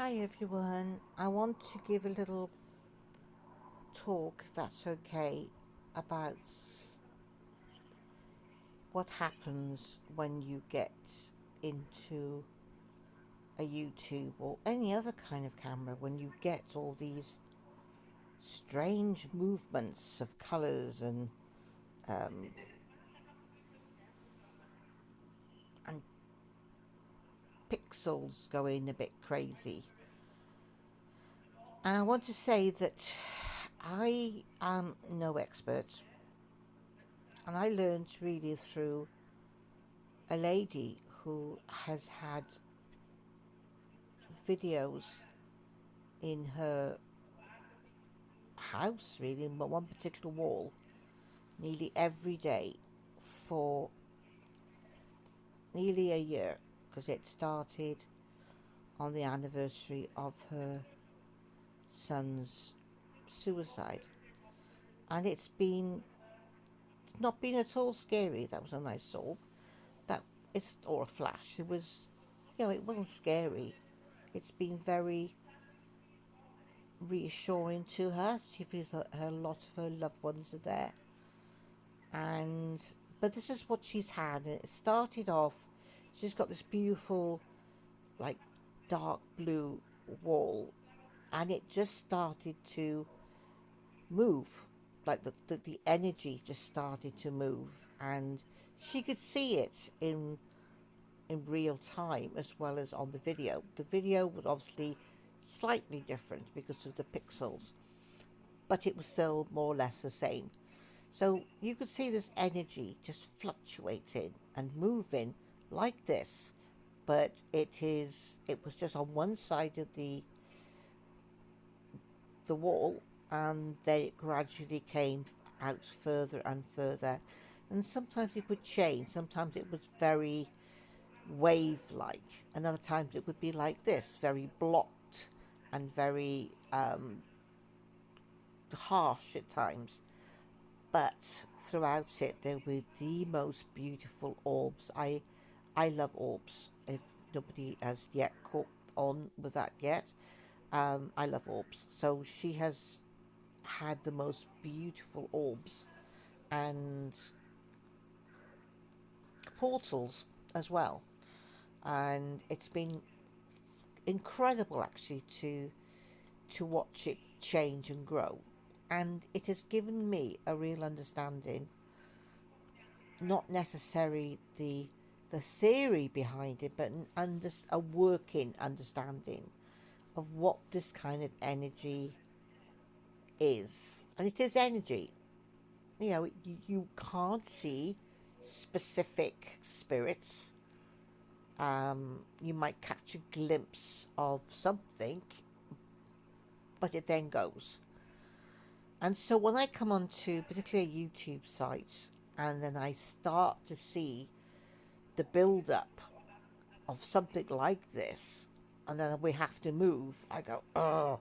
Hi everyone. I want to give a little talk, if that's okay, about what happens when you get into a YouTube or any other kind of camera, when you get all these strange movements of colors um, and pixels going a bit crazy. And I want to say that I am no expert, and I learned really through a lady who has had videos in her house, really, in one particular wall, nearly every day for nearly a year, because it started on the anniversary of her son's suicide. And it's not been at all scary. That was a nice thought. That it's or a flash. It was, it wasn't scary. It's been very reassuring to her. She feels that a lot of her loved ones are there, and but this is what she's had. And it started off, she's got this beautiful, like, dark blue wall, and it just started to move. Like the energy just started to move, and she could see it in real time as well as on the video. The video was obviously slightly different because of the pixels, but it was still more or less the same. So you could see this energy just fluctuating and moving like this, but it was just on one side of the wall, and then it gradually came out further and further. And sometimes it would change. Sometimes it was very wave like, and other times it would be like this, very blocked and very harsh at times. But throughout it, there were the most beautiful orbs. I love orbs. If nobody has yet caught on with that yet, I love orbs. So she has had the most beautiful orbs and portals as well. And it's been incredible actually to watch it change and grow. And it has given me a real understanding, not necessarily the theory behind it, but a working understanding of what this kind of energy is. And it is energy. You can't see specific spirits. You might catch a glimpse of something, but it then goes. And so when I come onto particularly YouTube sites and then I start to see the build up of something like this, and then we have to move, I go, oh,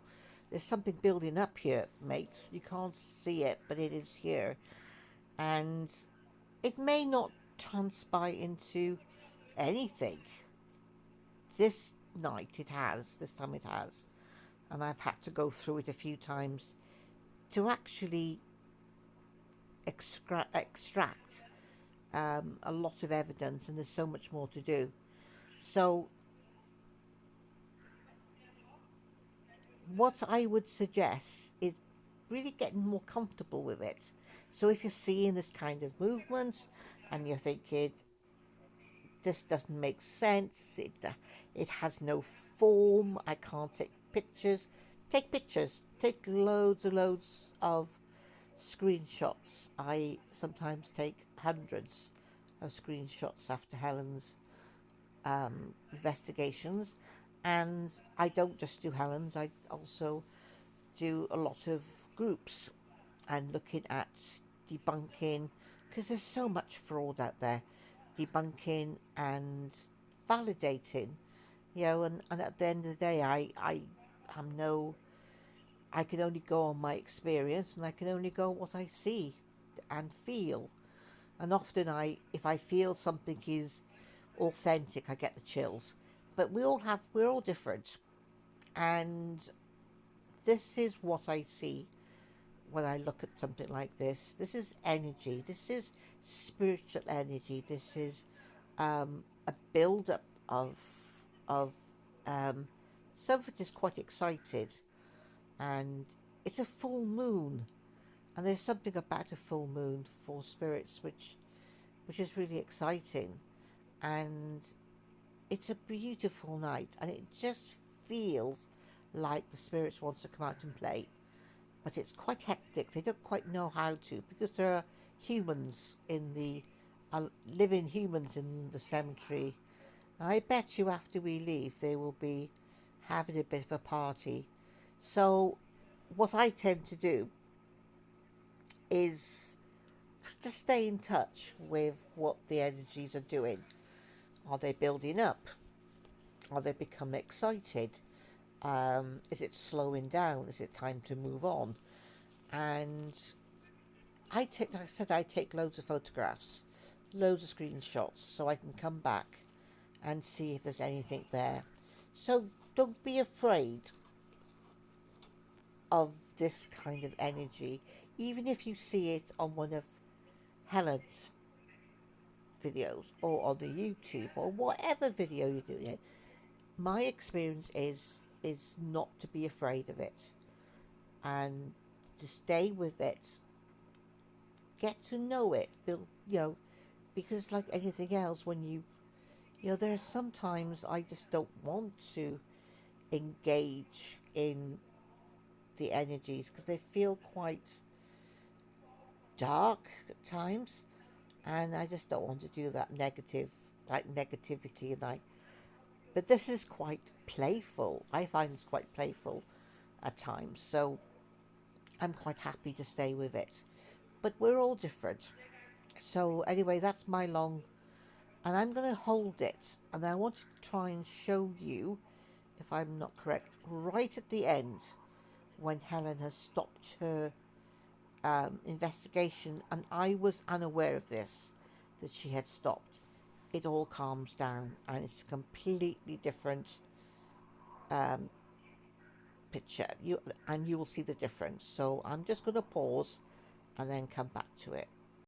there's something building up here, mates. You can't see it, but it is here. And it may not transpire into anything. This night it has, this time it has. And I've had to go through it a few times to actually extract a lot of evidence, and there's so much more to do. So, what I would suggest is really getting more comfortable with it. So, if you're seeing this kind of movement and you're thinking, this doesn't make sense, it has no form, I can't take pictures, take loads and loads of screenshots. I sometimes take hundreds of screenshots after Helen's investigations. And I don't just do Helen's, I also do a lot of groups and looking at debunking, because there's so much fraud out there, debunking and validating, and at the end of the day, I am no, I can only go on my experience, and I can only go what I see and feel. And often if I feel something is authentic, I get the chills. But we're all different, And this is what I see when I look at something like this. This is energy. This is spiritual energy. This is a build up of um, something that's quite excited, and it's a full moon, and there's something about a full moon for spirits which is really exciting, and it's a beautiful night, and it just feels like the spirits want to come out and play, but it's quite hectic. They don't quite know how to, because there are humans in the living humans in the cemetery. I bet you after we leave, they will be having a bit of a party. So, what I tend to do is just stay in touch with what the energies are doing. Are they building up? Are they becoming excited? Is it slowing down? Is it time to move on? And like I said, I take loads of photographs, loads of screenshots, so I can come back and see if there's anything there. So don't be afraid of this kind of energy, even if you see it on one of Helen's videos or on the YouTube or whatever video you're doing it. My experience is not to be afraid of it and to stay with it, get to know it, build, because like anything else, when there are sometimes I just don't want to engage in the energies because they feel quite dark at times, and I just don't want to do that negativity, and but this is quite playful. I find it's quite playful at times, so I'm quite happy to stay with it. But we're all different. So anyway, that's my long, and I'm going to hold it, and I want to try and show you, if I'm not correct, right at the end when Helen has stopped her investigation, and I was unaware of this, that she had stopped. It all calms down, and it's a completely different um, picture. You will see the difference. So I'm just going to pause and then come back to it.